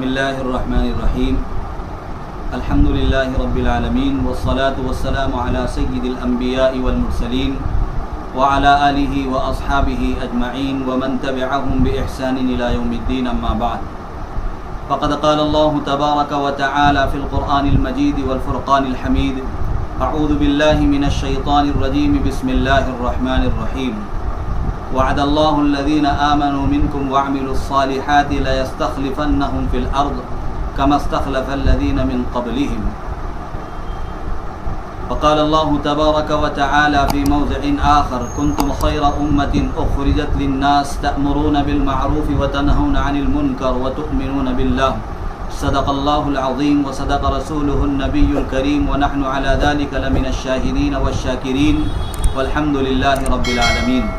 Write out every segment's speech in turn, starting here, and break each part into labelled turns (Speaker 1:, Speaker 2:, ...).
Speaker 1: बिस्मिल्लाहिर्रहमानिर्रहीम अल्हम्दुलिल्लाहि रब्बिल आलमीन वस्सलातु वस्सलामु अला सय्यिदिल अंबिया'i वल मुरसलीन व अला आलिहि व अस्हाबिहि अजमईन व मन तबिअहुम बि इहसानिन इला यौमिद्दीन अम्मा बाद फ़क़द क़ाल अल्लाहु तबारक व तआला फ़िल क़ुरआनिल मजीद वल फ़ुरक़ानिल हमीद अऊज़ु बिल्लाहि मिनश शैतानिर रजीम बिस्मिल्लाहिर रहमानिर रहीम वअदल्लाहुल्लज़ीना आमनू मिनकुम वअमिलुस्सालिहाति लयस्तख़लिफ़न्नहुम फ़िल अर्ज़ कमा इस्तख़लफ़ल्लज़ीना मिन क़ब्लिहिम वक़ाल अल्लाहु तबारक व तआला फ़ी मौज़िइन आख़र कुन्तुम ख़ैरा उम्मतिन उख़रिजत लिन्नास तअमुरूना बिल मअरूफ़ि व तनहौना अनिल मुनकर व तु'मिनूना बिल्लाह सदक़ल्लाहुल अज़ीम व सदक़ रसूलुहुन नबियुल करीम व नहनु अला ज़ालिका लमिनश शाहिदीन वश्शाकिरीन वल्हम्दुलिल्लाहि रब्बिल आलमीन।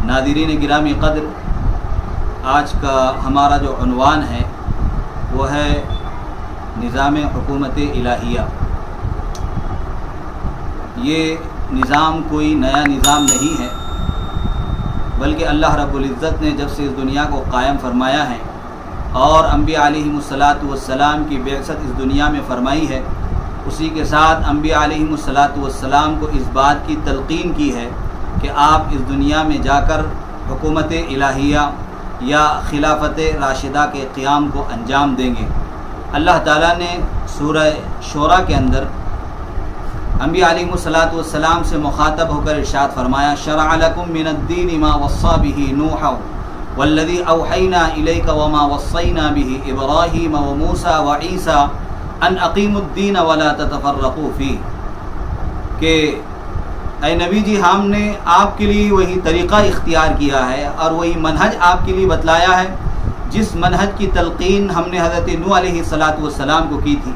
Speaker 1: नाज़रीन गिरामी क़द्र, आज का हमारा जो उन्वान है वो है निज़ाम हुकूमत इलाहिया। ये निज़ाम कोई नया निज़ाम नहीं है, बल्कि अल्लाह रब्बुल इज़्ज़त ने जब से इस दुनिया को कायम फरमाया है और अम्बिया अलैहिमुस्सलातु वस्सलाम की बेअसत इस दुनिया में फरमाई है, उसी के साथ अम्बिया अलैहिमुस्सलातु वस्सलाम को इस बात की तलक़ीन की है कि आप इस दुनिया में जाकर हुकूमत इलाहिया या खिलाफत राशिदा के क़ियाम को अंजाम देंगे। अल्लाह ताला ने सूरह शूरा के अंदर अम्बिया अलैहिमुस्सलातु वस्सलाम से मुखातब होकर इरशाद फरमाया, शरअ लकुम मिनद्दीन मा वस्सा बिही नूह वल्लज़ी औहैना इलैका वमा वस्सैना बिही इब्राहीम व मूसा व ईसा अन अक़ीमुद्दीन वला ततफ़र्रक़ू फ़ीह, के ऐ नबी जी, हमने आपके लिए वही तरीक़ा इख्तियार किया है और वही मनहज आपके लिए बतलाया है जिस मनहज की तलक़ीन हमने हज़रत नूह अलैहिस्सलातु वस्सलाम को की थी,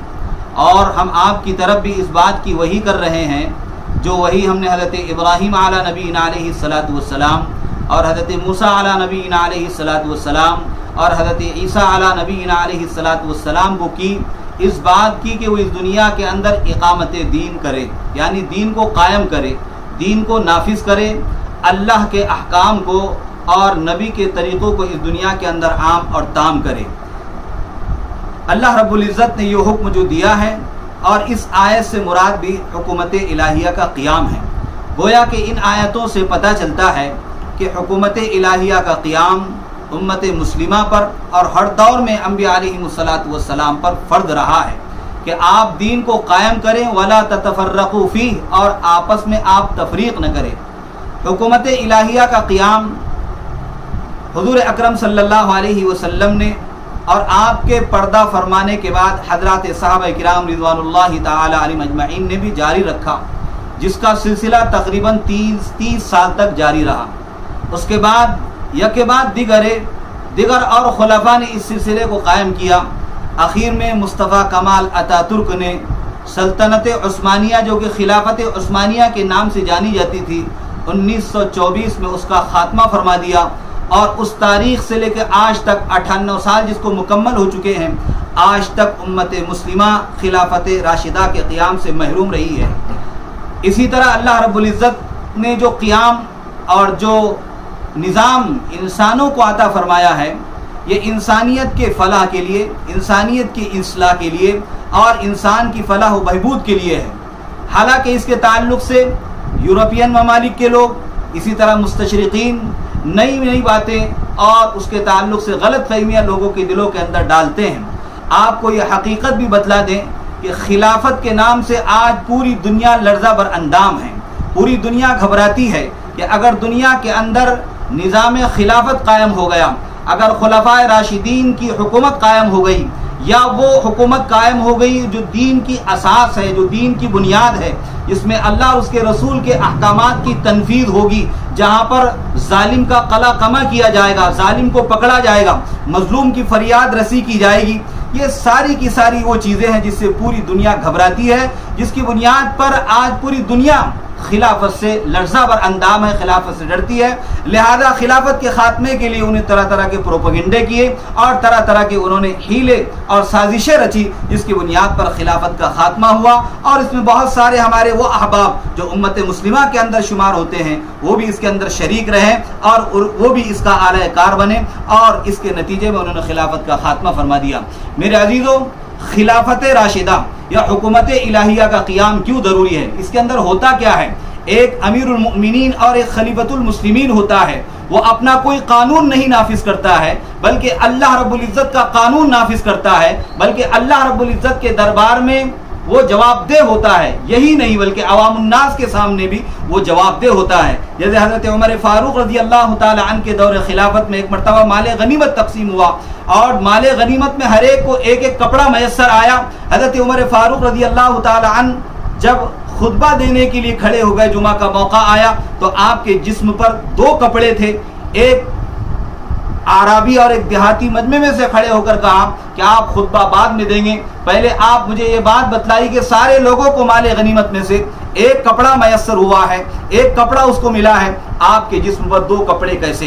Speaker 1: और हम आपकी तरफ भी इस बात की वही कर रहे हैं जो वही हमने हज़रत इब्राहीम अला नबीना अलैहिस्सलातु वस्सलाम और हज़रत मूसा अला नबीना अलैहिस्सलातु वस्सलाम और हज़रत ईसा अला नबीना अलैहिस्सलातु वस्सलाम को की, इस बात की कि वो इस दुनिया के अंदर इक़ामत दीन करे, यानी दीन को कायम करे, दीन को नाफिज करे, अल्लाह के अहकाम को और नबी के तरीक़ों को इस दुनिया के अंदर आम और ताम करे। अल्लाह रब्बुल इज़्ज़त ने ये हुक्म जो दिया है, और इस आयत से मुराद भी हुकूमत इलाहिया का क़ियाम है। गोया कि इन आयतों से पता चलता है कि हुकूमत इलाहिया का क़ियाम उम्मत मुस्लिमा पर और हर दौर में अम्बिया अलैहिमुस्सलातु वस्सलाम पर फ़र्ज़ रहा है कि आप दीन को कायम करें, वला ततफ़र्रक़ू फ़ीह, और आपस में आप तफरीक़ न करें। हुकूमत इलाहिया का क़ियाम हुज़ूर अकरम सल्लल्लाहु अलैहि वसल्लम ने और आपके पर्दा फरमाने के बाद हज़रात सहाबा किराम रिज़वानुल्लाहि ताला अलैहिम अजमईन ने भी जारी रखा, जिसका सिलसिला तकरीबन 30 साल तक जारी रहा। उसके बाद यके बाद दिगर और खुलफा ने इस सिलसिले को कायम किया। आखिर में मुस्तफ़ा कमाल अतातुर्क ने सल्तनत उस्मानिया, जो कि खिलाफत उस्मानिया के नाम से जानी जाती थी, 1924 में उसका खात्मा फरमा दिया, और उस तारीख से लेकर आज तक 58 साल जिसको मुकम्मल हो चुके हैं, आज तक उम्मत मुस्लिमा खिलाफत राशिदा के क़ियाम से महरूम रही है। इसी तरह अल्लाह रब्बुल इज़्ज़त ने जो क़ियाम और जो निज़ाम इंसानों को अता फरमाया है, ये इंसानियत के फलाह के लिए, इंसानियत की इस्लाह के लिए और इंसान की फलाह व बहबूद के लिए है। हालांकि इसके ताल्लुक़ से यूरोपियन ममालिक के लोग, इसी तरह मुस्तशरिकीन नई नई बातें और उसके ताल्लुक़ से गलत फहमियाँ लोगों के दिलों के अंदर डालते हैं। आपको ये हकीकत भी बतला दें कि खिलाफत के नाम से आज पूरी दुनिया लर्ज़ा बर अंदाम है। पूरी दुनिया घबराती है कि अगर दुनिया के अंदर निज़ाम खिलाफत कायम हो गया, अगर खुलफाए राशिदीन की हुकूमत कायम हो गई, या वो हुकूमत कायम हो गई जो दीन की असास है, जो दीन की बुनियाद है, जिसमें अल्लाह और उसके रसूल के अहकामात की तनफीज़ होगी, जहाँ पर जालिम का कला कमा किया जाएगा, जालिम को पकड़ा जाएगा, मजलूम की फरियाद रसी की जाएगी, ये सारी की सारी वो चीज़ें हैं जिससे पूरी दुनिया घबराती है, जिसकी बुनियाद पर आज पूरी दुनिया खिलाफत से लर्ज़ावर अंदाम है, खिलाफत से डरती है। लिहाजा खिलाफत के खात्मे के लिए उन्हें तरह तरह के प्रोपेगेंडे किए और तरह तरह के उन्होंने हीले और साजिशें रची, जिसकी बुनियाद पर खिलाफत का खात्मा हुआ। और इसमें बहुत सारे हमारे वो अहबाब जो उम्मत मुस्लिमा के अंदर शुमार होते हैं वो भी इसके अंदर शरीक रहे और वो भी इसका आला कार बने और इसके नतीजे में उन्होंने खिलाफत का खात्मा फरमा दिया। मेरे अजीज़ों, खिलाफत राशिदा या हुकूमत इलाहिया का क़ियाम क्यों ज़रूरी है? इसके अंदर होता क्या है? एक अमीरुल मुमिनीन और एक खलीफतुल मुस्लिमीन होता है। वो अपना कोई कानून नहीं नाफिज करता है बल्कि अल्लाह रब्बुल इज़्ज़त का कानून नाफिज करता है, बल्कि अल्लाह रब्बुल इज़्ज़त के दरबार में वो जवाबदेह होता है। यही नहीं बल्कि अवामुन्नास के सामने भी वो जवाबदेह होता है। जैसे हज़रत उमर फारूक रज़ी अल्लाह तआला अन्हु के दौर खिलाफत में एक मरतबा माल गनीमत तकसीम हुआ और माल गनीमत में हर एक को एक एक कपड़ा मैसर आया। हज़रत उमर फारूक रज़ी अल्लाह तआला अन्हु जब खुतबा देने के लिए खड़े हो गए, जुमा का मौका आया, तो आपके जिस्म पर दो कपड़े थे। एक आराबी और एक देहाती मजमे में से खड़े होकर कहा कि आप खुतबा बाद में देंगे, पहले आप मुझे ये बात बतलाई कि सारे लोगों को माल गनीमत में से एक कपड़ा मैसर हुआ है, एक कपड़ा उसको मिला है, आपके जिस्म पर दो कपड़े कैसे?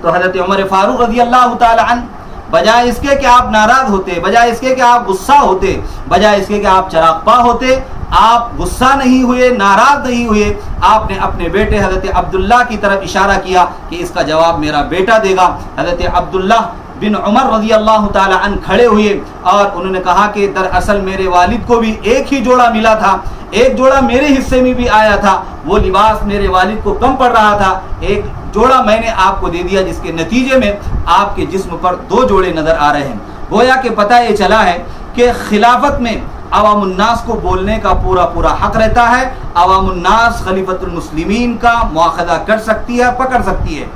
Speaker 1: तो हज़रत उमर फारूक रज़ी अल्लाह तआला अन्हु बजाय इसके कि आप नाराज होते, बजाय इसके कि आप गुस्सा होते, बजाय इसके कि आप चरागपा होते, आप गुस्सा नहीं हुए, नाराज नहीं हुए। आपने अपने बेटे हज़रत अब्दुल्लाह की तरफ इशारा किया कि इसका जवाब मेरा बेटा देगा। हज़रत अब्दुल्लाह बिन उमर रज़ी अल्लाह तआला अन्हु खड़े हुए और उन्होंने कहा कि दरअसल मेरे वालिद को भी एक ही जोड़ा मिला था, एक जोड़ा मेरे हिस्से में भी आया था, वो लिबास मेरे वालिद को कम पड़ रहा था, एक जोड़ा मैंने आपको दे दिया, जिसके नतीजे में आपके जिस्म पर दो जोड़े नजर आ रहे हैं। गोया कि पता ये चला है कि खिलाफत में अवामुन्नास को बोलने का पूरा पूरा हक रहता है। अवामुन्नास खलीफतुल मुस्लिमीन का मुआखज़ा कर सकती है, पकड़ सकती है।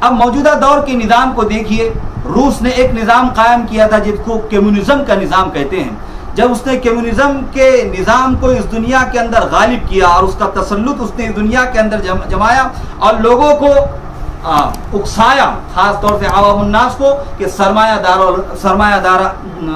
Speaker 1: अब मौजूदा दौर के निज़ाम को देखिए। रूस ने एक निज़ाम कायम किया था जिसको कम्युनिज्म का निज़ाम कहते हैं। जब उसने कम्युनिज्म के निज़ाम को इस दुनिया के अंदर गालिब किया और उसका तसल्लुत उसने इस दुनिया के अंदर जमाया और लोगों को उकसाया, खास तौर से अवामुन्नास को, कि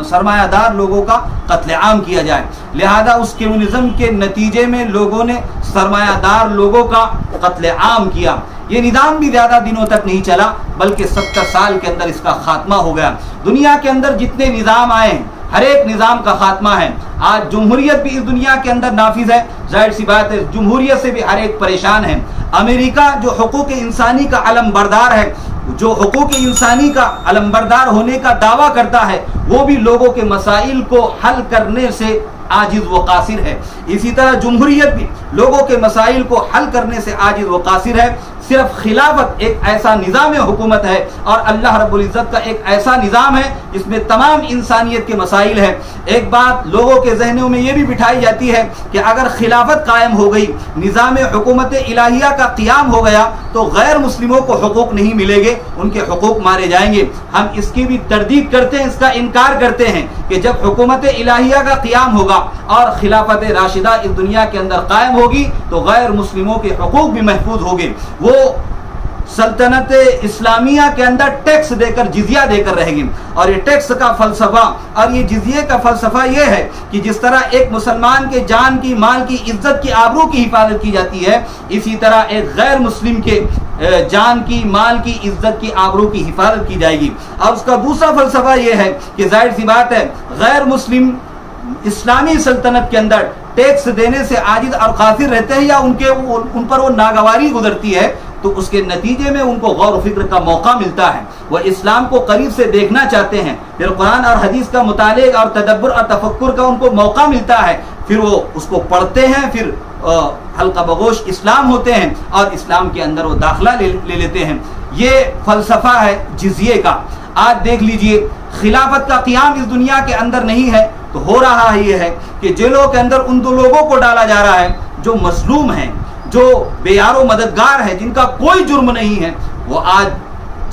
Speaker 1: सरमायादार लोगों का कत्लेआम किया जाए। लिहाजा उस कम्युनिज्म के नतीजे में लोगों ने सरमायादार लोगों का कत्लेआम किया। ये निज़ाम भी ज़्यादा दिनों तक नहीं चला, बल्कि 70 साल के अंदर इसका खात्मा हो गया। दुनिया के अंदर जितने निज़ाम आए हैं, हर एक निज़ाम का खात्मा है। आज जमहूरियत भी इस दुनिया के अंदर नाफिज है, जाहिर सी बात है जमहूरियत से भी हर एक परेशान है। अमेरिका जो हुकूक इंसानी का अलमबरदार है, जो हुकूक इंसानी का अलमबरदार होने का दावा करता है, वो भी लोगों के मसाइल को हल करने से आजिज व कासिर है। इसी तरह जमहूरियत भी लोगों के मसाइल को हल करने से आजिज व कासिर है। सिर्फ खिलाफत एक ऐसा निज़ाम हुकूमत है और अल्लाह रब्बुल इज़्ज़त का एक ऐसा निज़ाम है जिसमें तमाम इंसानियत के मसाइल है। एक बात लोगों के जहनों में ये भी बिठाई जाती है कि अगर खिलाफत कायम हो गई, निज़ाम हुकूमत इलाहिया का क़ियाम हो गया, तो गैर मुस्लिमों को हुकूक नहीं मिलेंगे, उनके हुकूक मारे जाएंगे। हम इसकी भी तरदीद करते हैं, इसका इनकार करते हैं कि जब हुकूमत इलाहिया का क़ियाम होगा और खिलाफत राशिदा इस दुनिया के अंदर कायम होगी तो गैर मुस्लिमों के हुकूक भी महफूज होंगे। वो सल्तनत इस्लामिया के अंदर टैक्स देकर, जिजिया देकर रहेगी। और ये टैक्स का फलसफा और ये जिजिये का फलसफा ये है कि जिस तरह एक मुसलमान के जान की, माल की, इज्जत की, आबरू की हिफाजत की जाती है, इसी तरह एक गैर मुस्लिम के जान की, माल की, इज्जत की, आबरू की हिफाजत की जाएगी। और उसका दूसरा फलसफा ये है कि जाहिर सी बात है गैर मुस्लिम इस्लामी सल्तनत के अंदर टैक्स देने से आजिज और कासिर रहते हैं या उन पर वो नागवारी गुजरती है, तो उसके नतीजे में उनको गौर व फिक्र का मौका मिलता है। वह इस्लाम को करीब से देखना चाहते हैं, फिर कुरान और हदीस का मुताले और तदब्बर और तफक्कुर का उनको मौका मिलता है, फिर वो उसको पढ़ते हैं, फिर हल्का बगोश इस्लाम होते हैं और इस्लाम के अंदर वो दाखिला ले लेते हैं। ये फलसफा है जिजिये का। आज देख लीजिए, खिलाफत का क़ियाम इस दुनिया के अंदर नहीं है तो हो रहा ये है कि जेलों के अंदर उन दो लोगों को डाला जा रहा है जो मजलूम हैं, जो बेयारो मददगार है, जिनका कोई जुर्म नहीं है, वो आज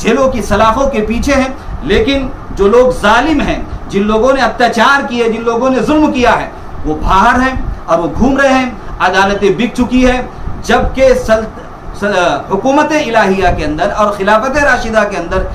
Speaker 1: जेलों की सलाखों के पीछे हैं। लेकिन जो लोग जालिम हैं, जिन लोगों ने अत्याचार किए, जिन लोगों ने जुल्म किया है, वो बाहर हैं और वो घूम रहे हैं। अदालतें बिक चुकी है, जबकि हुकूमत इलाहिया के अंदर और खिलाफत राशिदा के अंदर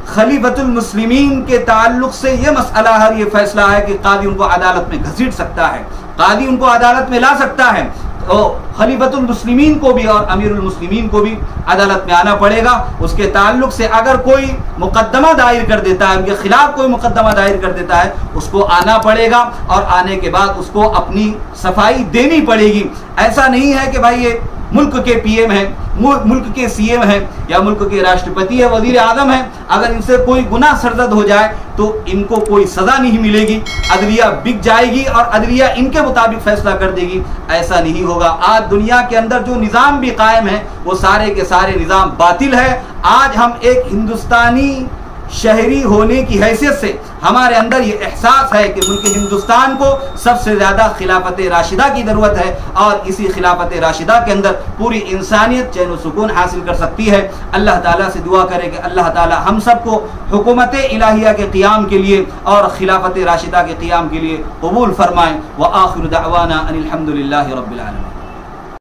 Speaker 1: खलीफतुल मुस्लिमीन के ताल्लुक से ये मसला है, ये फैसला है कि कादी उनको अदालत में घसीट सकता है, कादी उनको अदालत में ला सकता है। तो खलीफतुल मुस्लिमीन को भी और अमीरुल मुस्लिमीन को भी अदालत में आना पड़ेगा। उसके ताल्लुक से अगर कोई मुकदमा दायर कर देता है, उनके खिलाफ कोई मुकदमा दायर कर देता है, उसको आना पड़ेगा और आने के बाद उसको अपनी सफाई देनी पड़ेगी। ऐसा नहीं है कि भाई ये मुल्क के पीएम है, मुल्क के सीएम है या मुल्क के राष्ट्रपति है, वजीर आजम है, अगर इनसे कोई गुनाह सरजद हो जाए तो इनको कोई सजा नहीं मिलेगी, अदलिया बिक जाएगी और अदलिया इनके मुताबिक फैसला कर देगी। ऐसा नहीं होगा। आज दुनिया के अंदर जो निज़ाम भी कायम है वो सारे के सारे निज़ाम बातिल है। आज हम एक हिंदुस्तानी शहरी होने की हैसियत से हमारे अंदर ये एहसास है कि मुल्क हिंदुस्तान को सबसे ज़्यादा खिलाफत राशिदा की ज़रूरत है और इसी खिलाफत राशिदा के अंदर पूरी इंसानियत चैन व सुकून हासिल कर सकती है। अल्लाह ताला से दुआ करें कि अल्लाह ताला हम सबको हुकूमत इलाहिया के क़ियाम के लिए और खिलाफत राशिदा के क़ियाम के लिए कबूल फरमाएँ। व आखिर दावाना अनिल हम्दुलिल्लाहि रब्बिल आलमीन।